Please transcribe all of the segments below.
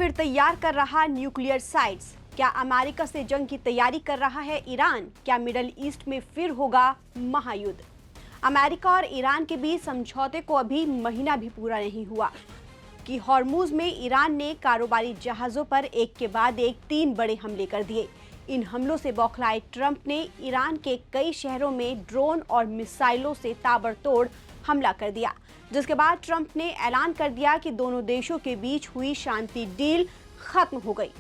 फिर तैयार कर रहा न्यूक्लियर साइट्स। क्या अमेरिका से जंग की तैयारी कर रहा है ईरान? क्या मिडल ईस्ट में फिर होगा महायुद्ध? अमेरिका और ईरान के बीच समझौते को अभी महीना भी पूरा नहीं हुआ कि हॉर्मुज में ईरान ने कारोबारी जहाजों पर एक के बाद एक 3 बड़े हमले कर दिए। इन हमलों से बौखलाए ट्रंप ने ईरान के कई शहरों में ड्रोन और मिसाइलों से ताबड़तोड़ हमला कर दिया, जिसके बाद ट्रंप ने ऐलान कर दिया कि दोनों देशों के बीच हुई शांति डील खत्म हो गई।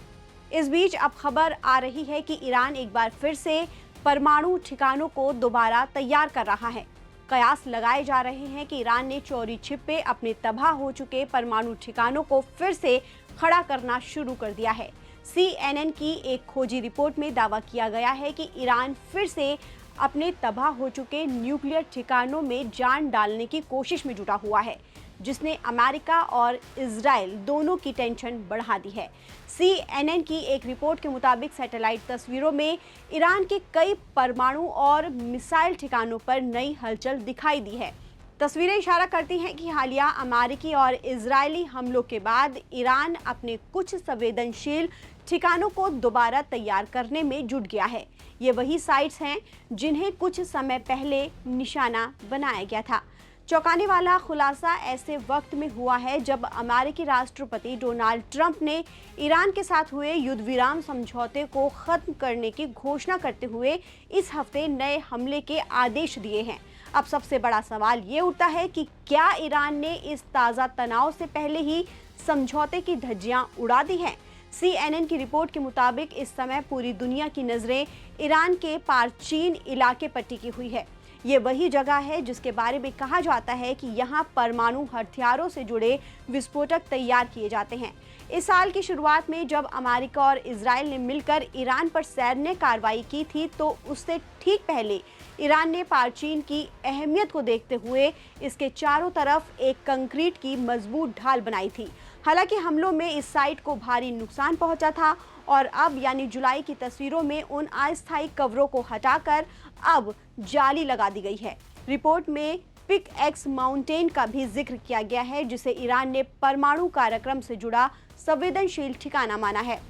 इस बीच अब खबर आ रही है कि ईरान एक बार फिर से परमाणु ठिकानों को दोबारा तैयार कर रहा है। कयास लगाए जा रहे हैं कि ईरान ने चोरी छिपे अपने तबाह हो चुके परमाणु ठिकानों को फिर से खड़ा करना शुरू कर दिया है। CNN की एक खोजी रिपोर्ट में दावा किया गया है कि ईरान फिर से अपने तबाह हो चुके न्यूक्लियर ठिकानों में जान डालने की कोशिश में जुटा हुआ है, जिसने अमेरिका और इजराइल दोनों की टेंशन बढ़ा दी है। CNN की एक रिपोर्ट के मुताबिक सैटेलाइट तस्वीरों में ईरान के कई परमाणु और मिसाइल ठिकानों पर नई हलचल दिखाई दी है। तस्वीरें इशारा करती हैं कि हालिया अमेरिकी और इजरायली हमलों के बाद ईरान अपने कुछ संवेदनशील ठिकानों को दोबारा तैयार करने में जुट गया है। ये वही साइट्स हैं जिन्हें कुछ समय पहले निशाना बनाया गया था। चौंकाने वाला खुलासा ऐसे वक्त में हुआ है जब अमेरिकी राष्ट्रपति डोनाल्ड ट्रंप ने ईरान के साथ हुए युद्ध विराम समझौते को खत्म करने की घोषणा करते हुए इस हफ्ते नए हमले के आदेश दिए हैं। अब सबसे बड़ा सवाल ये उठता है कि क्या ईरान ने इस ताज़ा तनाव से पहले ही समझौते की धज्जियां उड़ा दी हैं? CNN की रिपोर्ट के मुताबिक इस समय पूरी दुनिया की नज़रें ईरान के पारचीन इलाके पर टिकी हुई है। ये वही जगह है जिसके बारे में कहा जाता है कि यहाँ परमाणु हथियारों से जुड़े विस्फोटक तैयार किए जाते हैं। इस साल की शुरुआत में जब अमेरिका और इजराइल ने मिलकर ईरान पर सैन्य कार्रवाई की थी, तो उससे ठीक पहले ईरान ने पारचीन की अहमियत को देखते हुए इसके चारों तरफ एक कंक्रीट की मजबूत ढाल बनाई थी। हालांकि हमलों में इस साइट को भारी नुकसान पहुंचा था और अब यानी जुलाई की तस्वीरों में उन अस्थायी कवरों को हटाकर अब जाली लगा दी गई है। रिपोर्ट में पिक एक्स माउंटेन का भी जिक्र किया गया है, जिसे ईरान ने परमाणु कार्यक्रम से जुड़ा संवेदनशील ठिकाना माना है।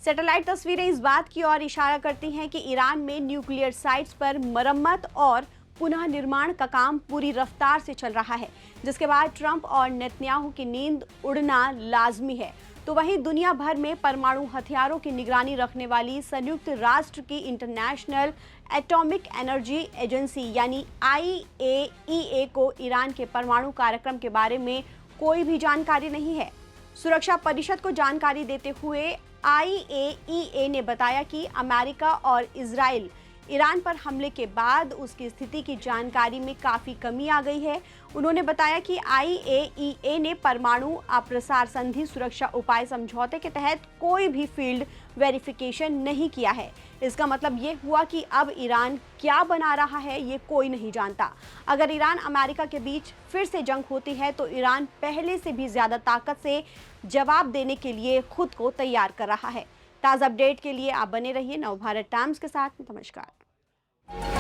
सैटेलाइट तस्वीरें इस बात की ओर इशारा करती हैं कि ईरान में न्यूक्लियर साइट्स पर मरम्मत और पुनः निर्माण का काम पूरी रफ्तार से चल रहा है, जिसके बाद ट्रंप और नेतन्याहू की नींद उड़ना लाजमी है। तो वहीं दुनिया भर में परमाणु हथियारों की निगरानी रखने वाली संयुक्त राष्ट्र की इंटरनेशनल एटॉमिक एनर्जी एजेंसी यानी IAEA को ईरान के परमाणु कार्यक्रम के बारे में कोई भी जानकारी नहीं है। सुरक्षा परिषद को जानकारी देते हुए IAEA ने बताया कि अमेरिका और इजराइल ईरान पर हमले के बाद उसकी स्थिति की जानकारी में काफ़ी कमी आ गई है। उन्होंने बताया कि IAEA ने परमाणु अप्रसार संधि सुरक्षा उपाय समझौते के तहत कोई भी फील्ड वेरिफिकेशन नहीं किया है। इसका मतलब ये हुआ कि अब ईरान क्या बना रहा है ये कोई नहीं जानता। अगर ईरान अमेरिका के बीच फिर से जंग होती है तो ईरान पहले से भी ज़्यादा ताकत से जवाब देने के लिए खुद को तैयार कर रहा है। ताज़ा अपडेट के लिए आप बने रहिए नवभारत टाइम्स के साथ। नमस्कार।